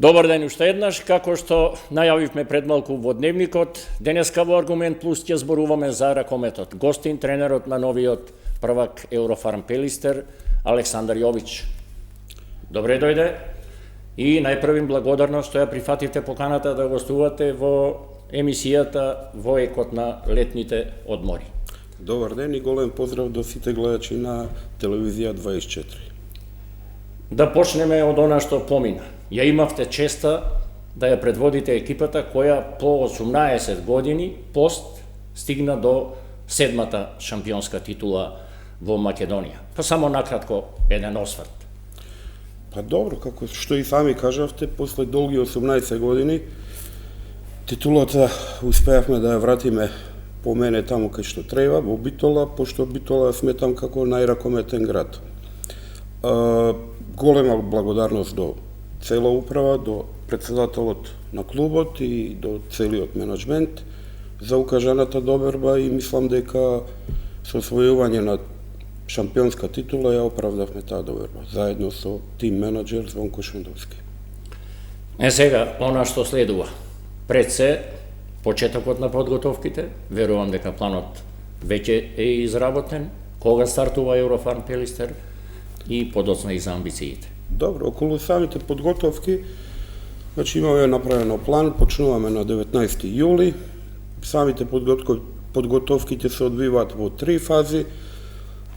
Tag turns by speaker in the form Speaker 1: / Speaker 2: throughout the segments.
Speaker 1: Добар ден уште еднаш, како што најавивме пред малку во дневникот, денеска во Аргумент Плюс ќе зборуваме за ракометот. Гостин тренерот на новиот првак Еврофарм Пелистер, Александар Јович. Добре дојде и најпрвим благодарност што ја прифативте поканата да гостувате во емисијата во екот на летните одмори.
Speaker 2: Добар ден и голем поздрав до сите гледачи на телевизија 24.
Speaker 1: Да почнеме од она што помина. Ја имавте честа да ја предводите екипата која по 18 години пост стигна до 7-та шампионска титула во Македонија. Па само накратко еден осврт.
Speaker 2: Па добро, како што и сами кажавте, после долги 18 години титулата успеавме да ја вратиме по мене таму кај што треба, во Битола, пошто Битола сметам како најракометен град. Голема благодарност до цела управа, до председателот на клубот и до целиот менеджмент за укажаната доберба и мислам дека со освојување на шампионска титула ја оправдавме таа доберба, заедно со тим менеджер Звонко Шендовски.
Speaker 1: Сега, она што следува. Пред се, почетокот на подготовките, верувам дека планот веќе е изработен, кога стартува Еврофарм Пелистер и подоцна и за амбициите.
Speaker 2: Добро, околу самите подготовки, значи имаме направено план, почнуваме на 19 јули, самите подготовките се одвиваат во 3 фази,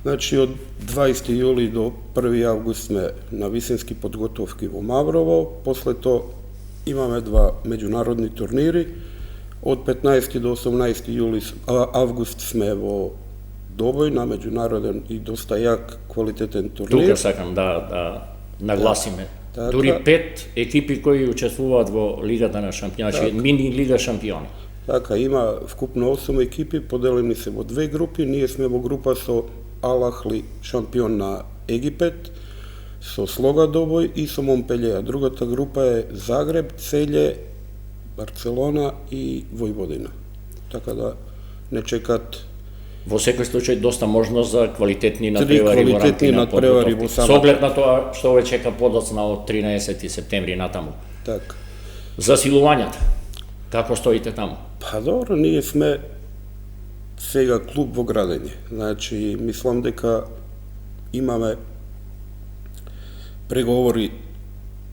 Speaker 2: значи од 20 јули до 1 август сме на висенски подготовки во Маврово, после тоа имаме 2 меѓународни турнири, од 15 до 18 јули август сме во Добој на меѓународен и доста јак квалитетен турнир.
Speaker 1: Тука сакам да нагласиме. Така, дури 5 екипи кои учествуваат во Лигата на шампиони, така, мини Лига шампиони.
Speaker 2: Така, има вкупно 8 екипи, поделени се во 2 групи. Ние сме во група со Ал Ахли, шампион на Египет, со Слога Добој и со Момпелје. Другата група е Загреб, Целје, Барцелона и Војводина. Така да не чекат.
Speaker 1: Во секој случај доста можност за квалитетни надпревари во рамките на подготовки. Со оглед на тоа што ве чека подоцна од 13 септември натаму.
Speaker 2: Така.
Speaker 1: Засилувањата, како стоите таму?
Speaker 2: Па добро, ние сме сега клуб во градење. Значи, мислам дека имаме преговори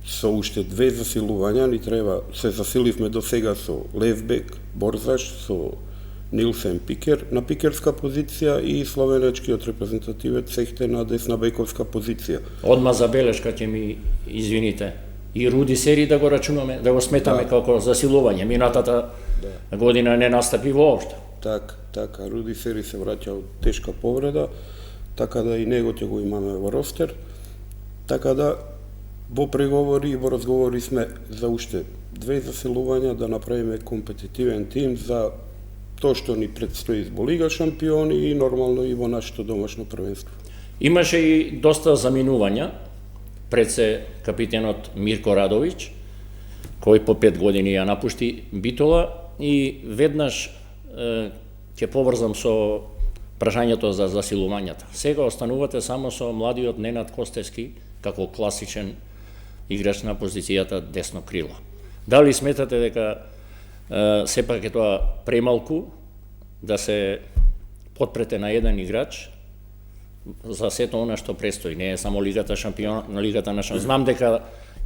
Speaker 2: со уште 2 засилувања, ни треба, се засиливме до сега со левбек, Борзаш, со Нилсен Пикер на пикерска позиција и словенечкиот репрезентативец Сехте на десна бековска позиција.
Speaker 1: Одма забелешка ќе ми извините. И Руди Сери да го рачунаме, да го сметаме како засилување. Минатата година не настапи воопшто.
Speaker 2: Така, Руди Сери се враќа од тешка повреда, така да и него ќе го имаме во ростер. Така да во преговори и во разговори сме за уште 2 засилувања да направиме компетитивен тим за тоа што ни предстои во Лига шампиони и нормално и во нашето домашно првенство.
Speaker 1: Имаше и доста заминувања, пред се капитенот Мирко Радовиќ, кој по 5 години ја напушти Битола и веднаш ќе поврзам со прашањето за засилувањата. Сега останувате само со младиот Ненад Костевски како класичен играч на позицијата десно крило. Дали сметате дека сепак е тоа премалку да се потпрете на еден играч за сето она што престои, не е само Лигата шампион, на Лигата на шампион. Знам дека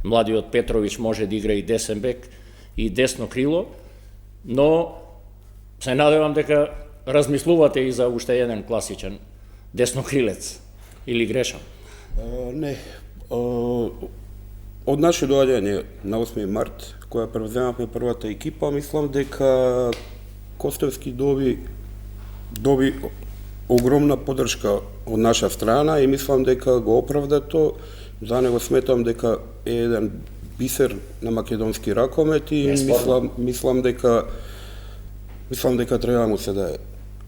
Speaker 1: младиот Петровиќ може да игра и десен бек и десно крило, но се надевам дека размислувате и за уште еден класичен деснокрилец, или грешам?
Speaker 2: Не. Од наше доаѓање на 8 март, која превземавме првата екипа, мислам дека Костевски доби огромна поддршка од наша страна и мислам дека го оправда тоа. За него сметам дека е еден бисер на македонски ракомет и мислам дека треба му се даде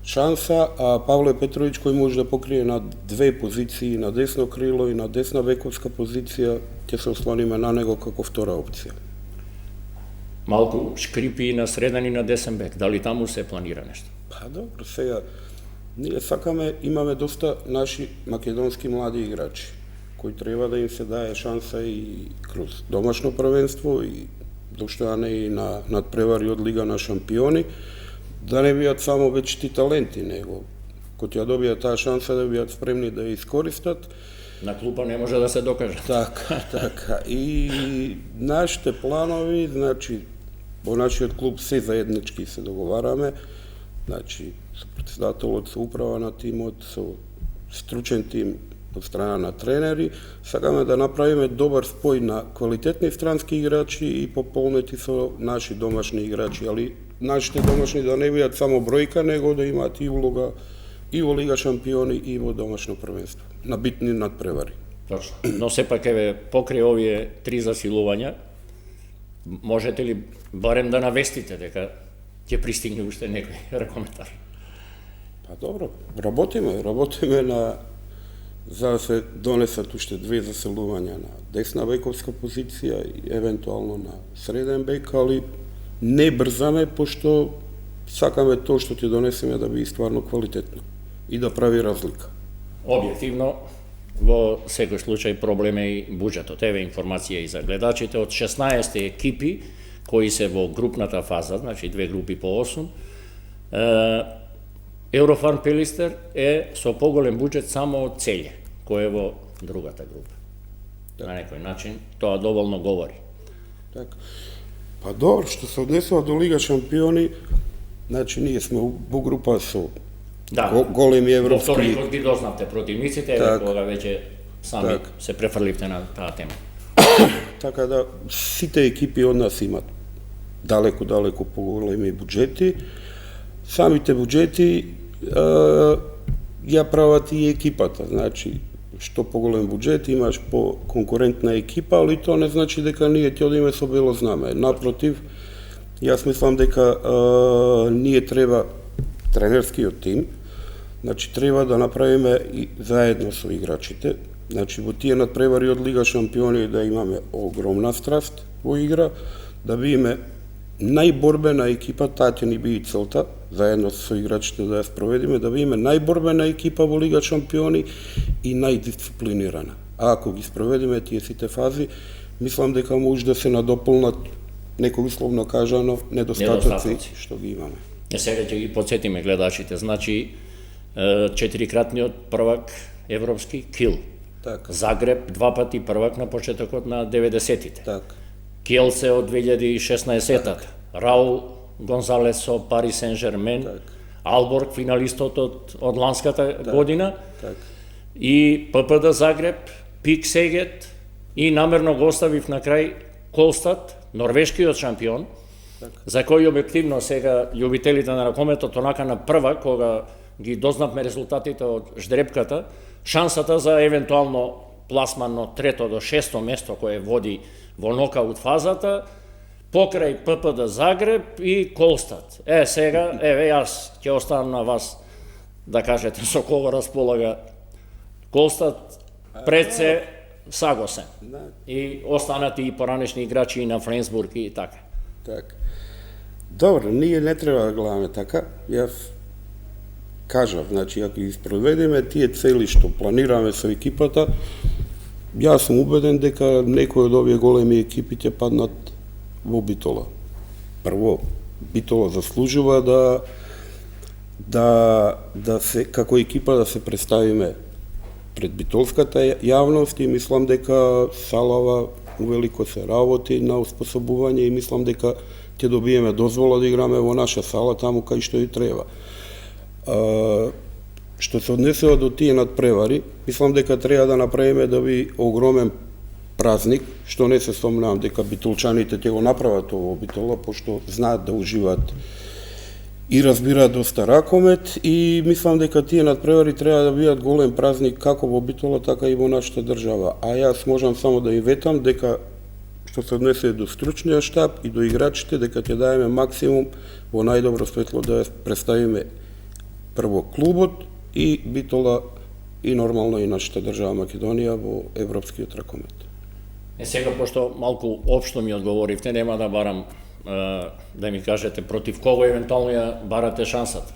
Speaker 2: шанса, а Павле Петровиќ кој може да покрие на 2 позиции, на десно крило и на десна бековска позиција, ќе се ослониме на него како втора опција.
Speaker 1: Малку шкрипи и на среден и на десен бек, дали таму се планира нешто?
Speaker 2: Па добро, сега ние сакаме, имаме доста наши македонски млади играчи, кој треба да им се дае шанса и кроз домашно првенство и достојане и на надпревари од Лига на шампиони, да не бидат само вечити таленти, него кој ќе добијат таа шанса да бидат спремни да ја искористат.
Speaker 1: На клупа не може да се докаже.
Speaker 2: Така. И нашите планови, значи, во нашиот клуб се заеднички се договараме, значи, со претседателот, со управа на тимот, со стручен тим од страна на тренери, сакаме да направиме добар спој на квалитетни странски играчи и пополнети со наши домашни играчи, али нашите домашни да не бидат само бројка, него да имаат и улога и во Лига шампиони и во домашно првенство, на битни надпревари.
Speaker 1: Точно. Но сепак еве покрај овие 3 засилувања, можете ли барем да навестите дека ќе пристигне уште некој рекоментар?
Speaker 2: Па добро, работиме на за да се донесат уште 2 заселувања на десна бековска позиција и евентуално на среден бек, али не брзаме, пошто сакаме тоа што ќе донесеме да биде стварно квалитетно и да прави разлика.
Speaker 1: Објективно, во секој случај проблем е и буџетот. Еве информација и за гледачите од 16 екипи кои се во групната фаза, значи 2 групи по 8, Еврофарм Пелистер е со поголем буџет само од Целје, кој е во другата група. На некој начин тоа доволно говори.
Speaker 2: Така. Па добро, што се однесува до Лига шампиони, значи ние сме во група со големи европски...
Speaker 1: Во вторикот ги дознавте противниците, кога веќе сами се префрливте на таа тема.
Speaker 2: Така да, сите екипи од нас имат далеку поголеми буџети. Самите буџети ја прават и екипата, значи, што поголем буџет имаш по конкурентна екипа, али тоа не значи дека ние ќе одиме со бело знаме. Напротив, јас мислам дека ние треба, тренерскиот тим, значи треба да направиме и заедно со играчите, значи во тие надпревари од Лига шампиони да имаме огромна страст во игра, да бидеме најборбена екипа, таа ќе ни биде целта, заедно со играчите да ја спроведиме, да бидеме најборбена екипа во Лига шампиони и најдисциплинирана. А ако ги спроведиме тие сите фази, мислам дека може да се надополнат, некој условно кажано, недостатоци што ги имаме.
Speaker 1: Сега ќе ги подсетиме гледачите, значи 4-кратниот првак европски Кил.
Speaker 2: Така.
Speaker 1: Загреб 2 пати првак на почетокот на 90-тите.
Speaker 2: Така.
Speaker 1: Келце од 2016-та, Раул Гонзалес со Пари Сен-Жермен, Алборг финалистот од ланската година, и ППД Загреб, Пик Сегет, и намерно го оставив на крај Колстад, норвешкиот шампион, за кој објективно сега љубителите на ракометот онака на прва, кога ги дознавме резултатите од ждрепката, шансата за евентуално пласман од 3 до 6 место кое води во нокаут фазата, покрај ППД Загреб и Колстад. Сега, јас ќе оставам на вас да кажете со кого располага Колстад, пред се Сагосен. И останати и поранешни играчи и на Френсбург и така.
Speaker 2: Така. Добро, ние не треба да гледаме така. Јас кажав, значи, ако ги спроведеме тие цели што планираме со екипата, јас сум убеден дека некој од овие големи екипи ќе паднат во Битола. Прво, Битола заслужува да се, како екипа да се представиме пред битолската јавност и мислам дека Салава увелико се работи на успособување и мислам дека ќе добиеме дозвола да играме во наша сала таму кај што и треба. Што се однесува до тие надпревари, мислам дека треба да направиме да би огромен празник, што не се сомневам дека битолчаните ќе го направат ово Битола, пошто знаат да уживаат и разбираат доста ракомет и мислам дека тие надпревари треба да бидат голем празник како во Битола, така и во нашата држава. А јас можам само да им ветам дека што се однесе до стручниот штаб и до играчите, дека ќе даеме максимум во најдобро светло да представиме прво клубот и Битола и нормално и нашата држава Македонија во европскиот ракомет.
Speaker 1: Сега, пошто малку општо ми одговоривте, нема да барам да ми кажете против кого евентуално ја барате шансата.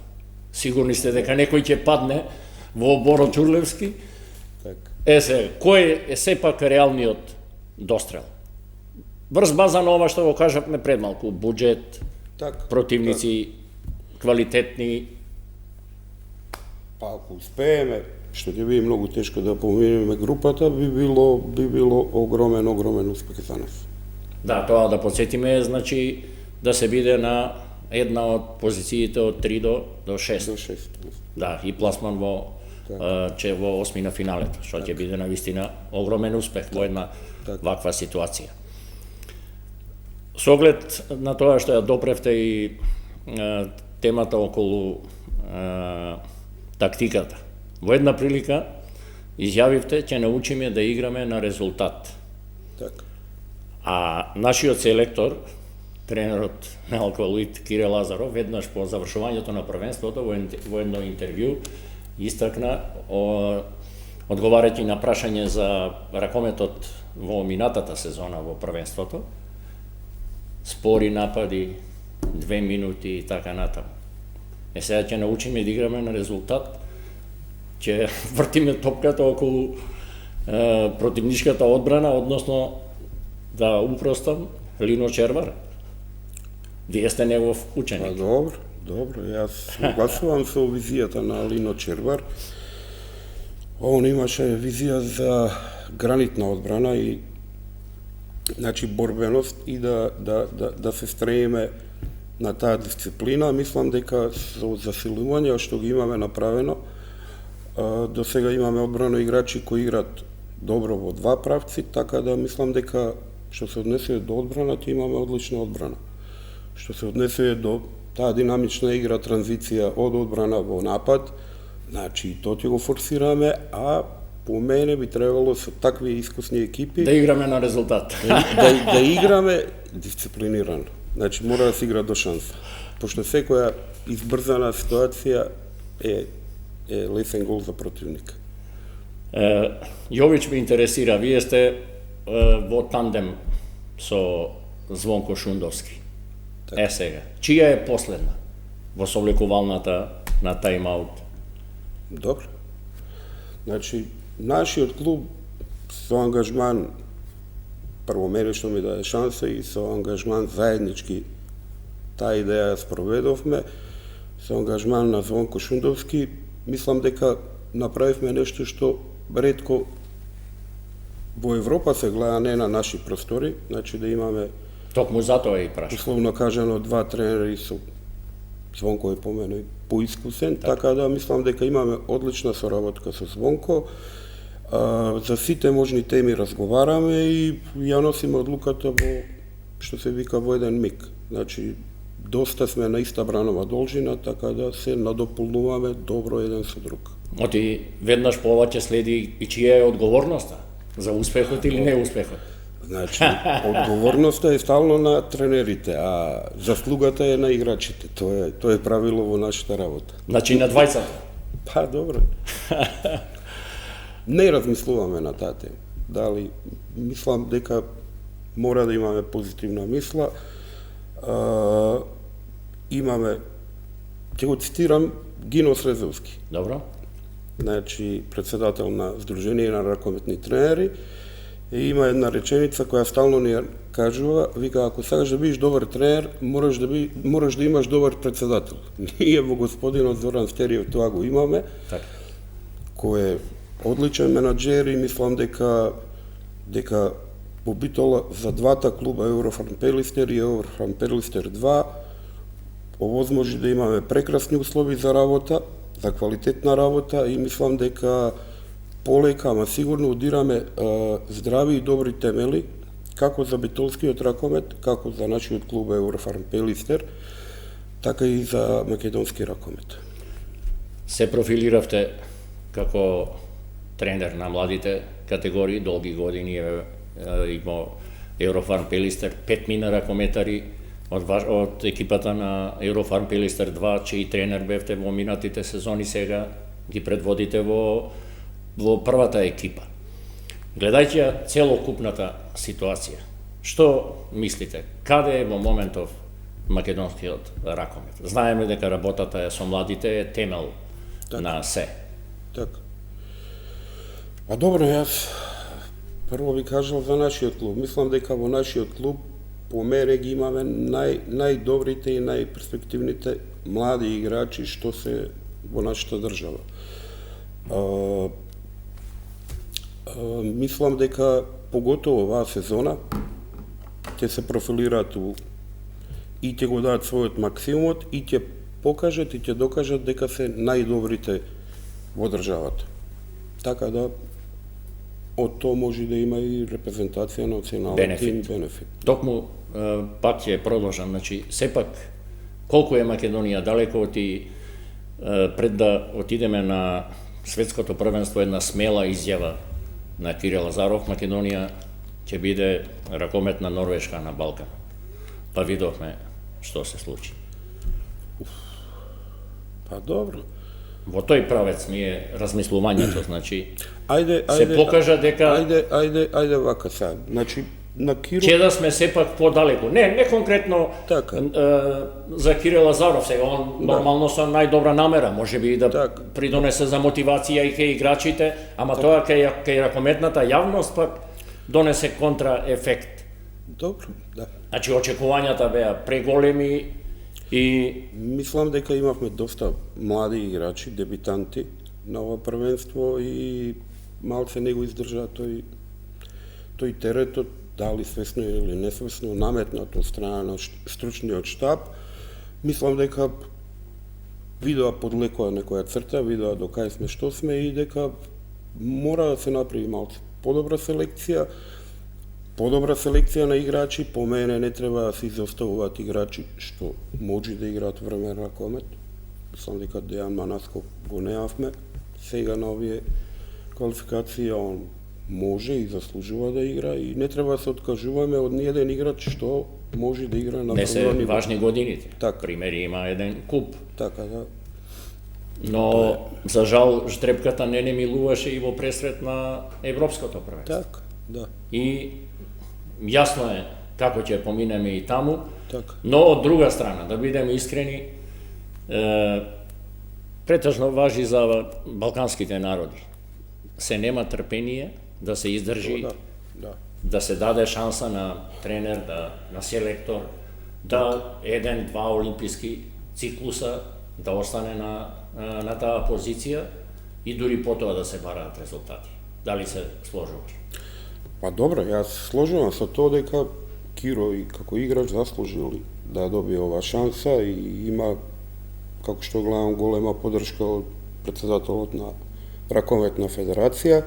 Speaker 1: Сигурни сте дека некој ќе падне во Боро Чурлевски? Се, кој е сепак реалниот дострел? Врз база на ова што го кажавме пред малку, буџет, противници, квалитетни.
Speaker 2: Па ако успееме, што ќе биде многу тешко да помириме групата, би било огромен успех за нас.
Speaker 1: Да, тоа да подсетиме, значи да се биде на една од позициите од 3 до 6.
Speaker 2: До 6.
Speaker 1: Да, и пласман во че во осмина финалето, што ќе биде навистина огромен успех во една ваква ситуација. Со оглед на тоа што ја допревте и темата околу тактиката, во една прилика изјавивте ќе научиме да играме на резултат.
Speaker 2: Така.
Speaker 1: А нашиот селектор, тренерот на Алкоолит Кире Лазаров, веднаш по завршувањето на првенството во едно интервју истакна, одговарајќи на прашање за ракометот во минатата сезона во првенството, спори напади, 2 минути и така натаму. Сега ќе научиме да играме на резултат, ќе вртиме топката околу противничката одбрана, односно да упростам, Лино Червар. Вие сте негов ученик.
Speaker 2: Добро, јас согласувам со визијата на Лино Червар. Он имаше визија за гранитна одбрана и значи борбеност и да се стремиме на таа дисциплина. Мислам дека со засилување што ги имаме направено, до сега имаме одбрано играчи кои играат добро во два правци, така да мислам дека што се однесува до одбраната имаме одлична одбрана. Што се однесува до таа динамична игра, транзиција од одбрана во напад, значи тоа ќе го форсираме, а по мене би требало со такви искусни екипи
Speaker 1: да играме на резултат.
Speaker 2: Да играме дисциплинирано. Значи мора да се игра до шанса. Пошто секоја избрзана ситуација е лесен гол за противник.
Speaker 1: Јович ме интересира, вие сте во тандем со Звонко Шундовски. Сега, чија е последна во совлекувалната на тајм-аут?
Speaker 2: Добро. Значи, нашиот клуб со ангажман, прво мене што ми даде шанса и со ангажман заеднички таа идеја ја спроведовме, со ангажман на Звонко Шундовски, мислам дека направивме нешто што ретко во Европа се гледа, не на наши простори, значи да имаме
Speaker 1: токму затоа и прашам.
Speaker 2: Условно кажано, два тренери со Звонко е по мене поискусен, така да мислам дека имаме одлична соработка со Звонко. За сите можни теми разговараме и ја носиме одлуката во што се вика во еден миг. Значи доста сме на иста бранова должина, така да се надополнуваме добро еден со друг.
Speaker 1: Оти веднаш по ова ќе следи и чија е одговорноста за успехот или неуспехот?
Speaker 2: Значи, одговорноста е стално на тренерите, а заслугата е на играчите. Тоа е правило во нашата работа.
Speaker 1: Значи на двајцата?
Speaker 2: Па, добро. Не размислуваме на таа тема. Дали, мислам дека мора да имаме позитивна мисла. Имаме, ќе го цитирам, Гино Срезовски.
Speaker 1: Добро.
Speaker 2: Значи, председател на Сдружение на ракометни тренери. И има една реченица која стално ни кажува, вика, ако сакаш да бидеш добар тренер, мораш да имаш добар председател. Ние во господинот Зоран Стериев тоа го имаме, кој е одличен менаџер и мислам дека по Битола за двата клуба Еврофарм Пелистер и Еврофарм Пелистер 2 овозможи да имаме прекрасни услови за работа, за квалитетна работа и мислам дека полека, ама сигурно удираме здрави и добри темели, како за битолскиот ракомет, како за нашиот клуб Еврофарм Пелистер, така и за македонски ракомет.
Speaker 1: Се профилиравте како тренер на младите категории, долги години има Еврофарм Пелистер, 5 мина ракометари од екипата на Еврофарм Пелистер 2, чиј тренер бевте во минатите сезони, сега ги предводите во првата екипа. Гледајќи целокупната ситуација, што мислите? Каде е во моментов македонскиот ракомет? Знаеме дека работата е со младите е темел на се.
Speaker 2: Така. Pa dobro, jaz prvo bi kažal za naši klub. Mislim, дека во нашиот клуб по мене ги имаме најдобрите и најперспективните млади играчи што се во нашата држава. Мислам дека поготово оваа сезона ќе се профилираат и ќе го дадат својот максимумот и ќе покажат и ќе докажат дека се најдобрите во државата. Така да од тоа може да има и репрезентација на национален тим бенефит.
Speaker 1: Токму пак ќе продолжам, значи сепак колку е Македонија далеко од и пред да отидеме на светското првенство, една смела изјава на Кирил Лазаров, Македонија ќе биде ракометна Норвешка на Балкан. Па видовме што се случи.
Speaker 2: Па добро.
Speaker 1: Во тој правец ми е размислувањето, значи
Speaker 2: Ајде,
Speaker 1: покажа дека
Speaker 2: Ајде вака сега. Значи на Киро
Speaker 1: ќе да сме сепак подалеку. Не конкретно
Speaker 2: така.
Speaker 1: За Кирил Лазаров сега, он нормално со најдобра намера, може би да
Speaker 2: така
Speaker 1: придонесе за мотивација и кај играчите, ама тоа кај ракометната јавност пак донесе контраефект.
Speaker 2: Добро, да.
Speaker 1: Значи очекувањата беа преголеми и
Speaker 2: Мислам дека имавме доста млади играчи, дебитанти на ова првенство и малце не го издржаа тој теретот, дали свесно или несвесно, наметнат од страна на стручниот штаб. Мислам дека видоа подлекоа некоја црта, видоа до кај сме, што сме и дека мора да се направи малце подобра селекција на играчи. По мене не треба да се изоставуваат играчи што може да играат времен ракомет. Мислам дека Дејан Манаско го неавме. Сега на овие квалификации он може и заслужува да игра и не треба да се откажуваме од ниеден играч што може да игра на
Speaker 1: не се
Speaker 2: прво ниво.
Speaker 1: важни годините.
Speaker 2: Така.
Speaker 1: Примери има еден куп.
Speaker 2: Така да.
Speaker 1: Но за жал ждрепката не милуваше и во пресрет на европското првенство.
Speaker 2: Така, да.
Speaker 1: И јасно е како ќе поминеме и таму,
Speaker 2: Така.
Speaker 1: но од друга страна, да бидеме искрени, претежно важи за балканските народи. Се нема трпение да се издржи, да се даде шанса на тренер, на селектор, да еден-два олимписки циклуса да остане на таа позиција и дури потоа да се бараат резултати. Дали се сложуваш?
Speaker 2: Па добро, јас сложувам со тоа дека Киро и како играч заслужил да добие ова шанса и има, како што гледам, голема поддршка од претседателот на Ракометна федерација.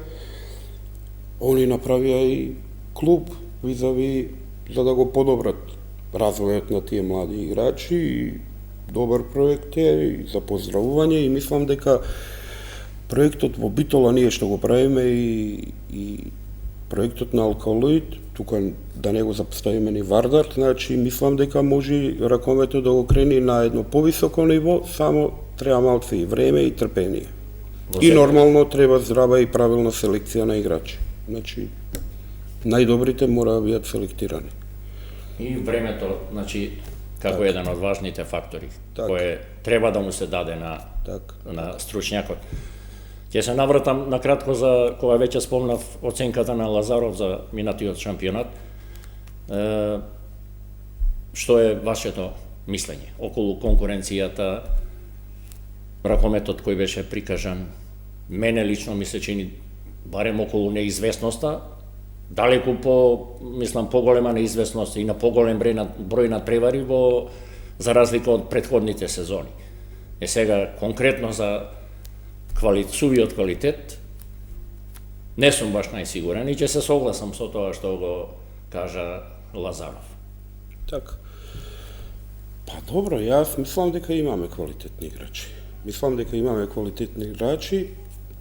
Speaker 2: Они направија и клуб визави за да го подобрат развојот на тие млади играчи и добар проект е и за поздравување и мислам дека проектот во Битола ние што го правиме и проектот на Алкалоид, тука да не го запоставиме ни Вардар, значи мислам дека може ракометот да го крени на едно повисоко ниво, само треба малце и време и трпение. И нормално треба здрава и правилна селекција на играчи. Значи најдобрите мора да бидат селектирани.
Speaker 1: И времето, значи, како
Speaker 2: така.
Speaker 1: еден од важните фактори,
Speaker 2: така.
Speaker 1: кој треба да му се даде
Speaker 2: така.
Speaker 1: на стручњакот. Ќе се навратам накратко за кога веќе спомнав оценката на Лазаров за минатиот шампионат. Што е вашето мислење околу конкуренцијата, ракометот кој беше прикажан? Мене лично ми се чини барем околу неизвестноста, далеку поголема неизвестност и на поголем број на превари за разлика од претходните сезони. Сега конкретно за сувиот квалитет не сум баш најсигурен и ќе се согласам со тоа што го кажа Лазаров.
Speaker 2: Така. Па добро, јас мислам дека имаме квалитетни играчи.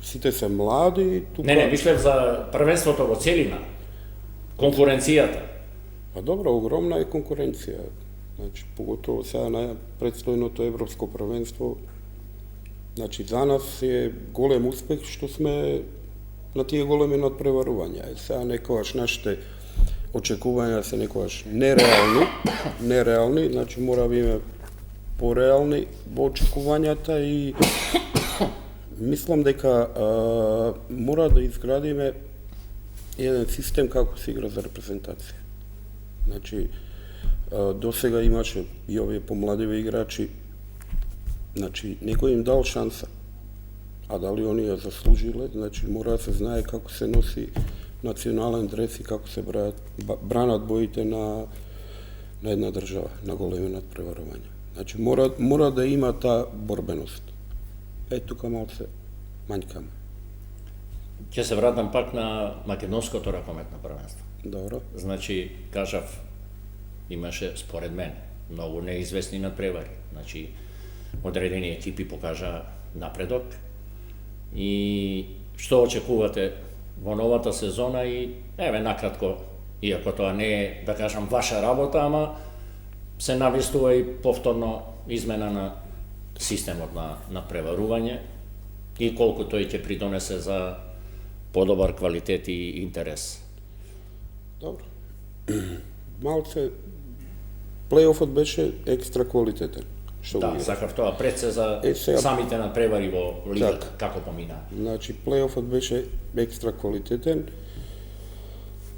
Speaker 2: Сите се млади, тука...
Speaker 1: Не, мислев за првенството во целина, конкуренцијата.
Speaker 2: Па добро, огромна е конкуренција. Значи, поготово сега на предстојното европско првенство. Значи, за нас е голем успех што сме на тие големи надпреварувања. Сега некогаш нашите очекувања се некогаш нереални, значи мора да биме пореални во очекувањата и Мислам дека мора да изградиме еден систем како се игра за репрезентација. Значи, до сега имаше и овие помладиве играчи, значи, некој им дал шанса, а дали они ја заслужиле, значи, мора да се знае како се носи национален дрес и како се бранат боите на една држава, на големи надпреварувања. Значи, мора да има таа борбеност. Тука малце мањкаме.
Speaker 1: Ќе се вратам пак на македонското ракометно првенство.
Speaker 2: Добро.
Speaker 1: Значи, кажав, имаше, според мен, многу неизвестни надпревари. Значи, одредени екипи покажа напредок. И што очекувате во новата сезона и, накратко, иако тоа не е, да кажам, ваша работа, ама се навистува и повторно измена на системот на преварување и колку тој ќе придонесе за подобар квалитет и интерес.
Speaker 2: Добро. Малце плейофот беше екстра квалитетен.
Speaker 1: Да, сакав тоа пред се за самите надпревари во лигата, како помина.
Speaker 2: Значи, плейофот беше екстра квалитетен.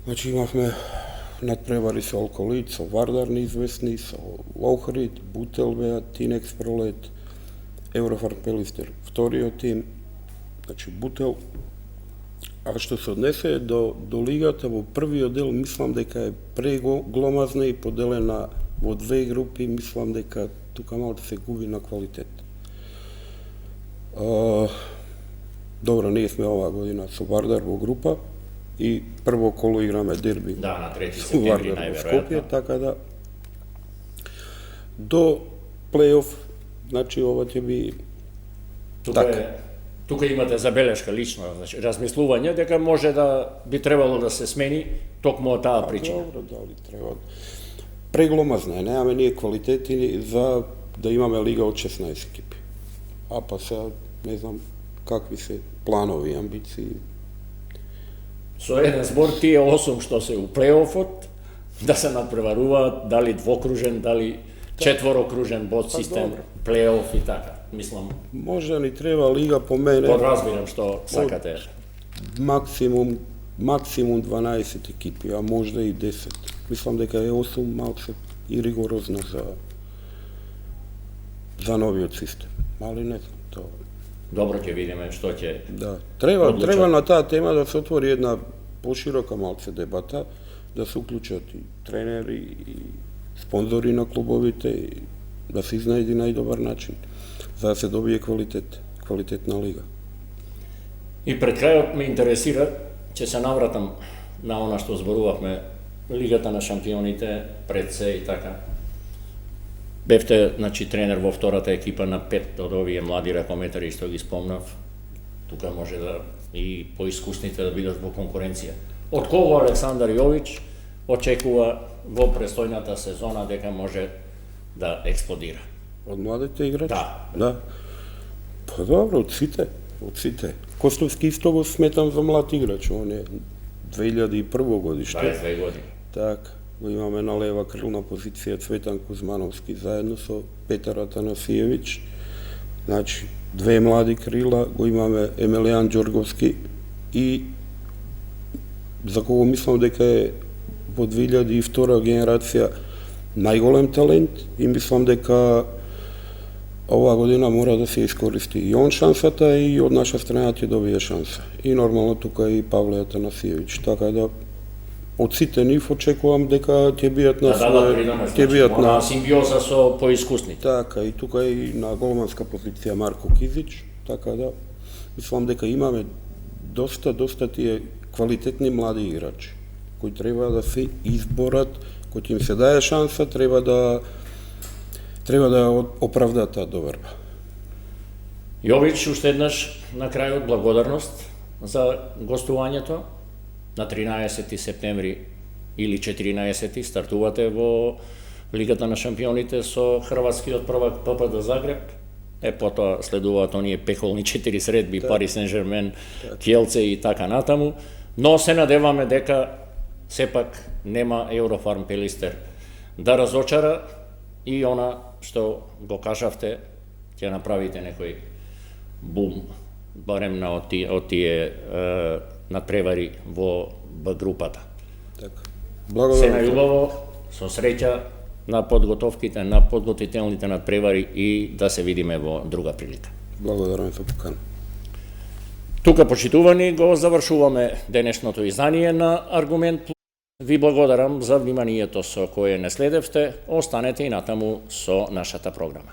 Speaker 2: Значи, имавме надпревари со Алколит, со Вардар неизвестни, со Охрид, Бутел беа, Тинекс Пролет, Еврофарм Пелистер, вториот тим, значи Бутел. А што се однесе до лигата, во првиот дел мислам дека е прегломазна и поделена во две групи, мислам дека тука малку се губи на квалитет. Добро, ние сме оваа година со Вардар во група и прво коло играме дерби.
Speaker 1: Да, на 3 септември најверојатно.
Speaker 2: Така да до плейоф, значи ова ќе би
Speaker 1: Тука имате забелешка лично, значи размислување дека може да би требало да се смени токму од таа причина.
Speaker 2: Добро, дали треба. Прегломазна е, немаме ние квалитети за да имаме лига од 16 екипи. А па сега не знам какви се планови, амбиции.
Speaker 1: Со еден збор тие 8 што се у плейофот да се надпреваруваат, дали двокружен, дали четворокружен бод систем, плейоф и така. Мислам,
Speaker 2: може ни треба лига по мене.
Speaker 1: Подразбирам што сакате.
Speaker 2: Максимум 12 екипи, а можда и 10. Мислам дека е 8 малце и ригорозно за новиот систем. Али не знам тоа.
Speaker 1: Добро ќе видиме што ќе.
Speaker 2: Да, треба на таа тема да се отвори една поширока малце дебата, да се уклучат и тренери и спонзори на клубовите и да се изнајди најдобар начин за да се добие квалитетна лига.
Speaker 1: И пред крајот ме интересира, ќе се навратам на она што зборувавме, Лигата на шампионите, пред се и така. Бевте, значи, тренер во втората екипа на 5 од овие млади ракометари што ги спомнав. Тука може да и поискусните да бидат во конкуренција. Од кого Александар Јович очекува во престојната сезона дека може да експлодира?
Speaker 2: Од младите играчи?
Speaker 1: Да.
Speaker 2: Па добро, од сите. Костовски исто го сметам за млад играч, он е 2001 годиште.
Speaker 1: 22 години.
Speaker 2: Така, го имаме на лева крилна позиција Цветан Кузмановски заедно со Петар Атанасиевич. Значи, две млади крила, го имаме Емелијан Ѓорговски и за кого мислам дека е во 2002 генерација најголем талент и мислам дека оваа година мора да се искористи и он шансата и од наша страна ќе добие шанса. И нормално тука и Павле Атанасиевич, така да од сите нив очекувам дека ќе бидат на
Speaker 1: на симбиоза со поискусните.
Speaker 2: Така, и тука и на голманска позиција Марко Кизич, така да мислам дека имаме доста тие квалитетни млади играчи кои треба да се изборат, кои им се даде шанса, треба да оправдаат таа доверба.
Speaker 1: Јович, уште еднаш на крајот благодарност за гостувањето. На 13 септември или 14 стартувате во Лигата на шампионите со хрватскиот prvak ППД Загреб. Потоа следуваат оние пехолни 4 средби, Пари Сен-Жермен, Кјелце и така натаму. Но се надеваме дека сепак нема Еврофарм Пелистер да разочара и она што го кажавте, ќе направите некој бум барем на од тие надпревари во Б групата.
Speaker 2: Така.
Speaker 1: Се
Speaker 2: Благодарам.
Speaker 1: најубаво, со среќа на подготовките, на подготвителните надпревари и да се видиме во друга прилика.
Speaker 2: Благодарам за покана.
Speaker 1: Тука, почитувани, го завршуваме денешното издание на Аргумент. Ви благодарам за вниманието со кое не следевте. Останете и натаму со нашата програма.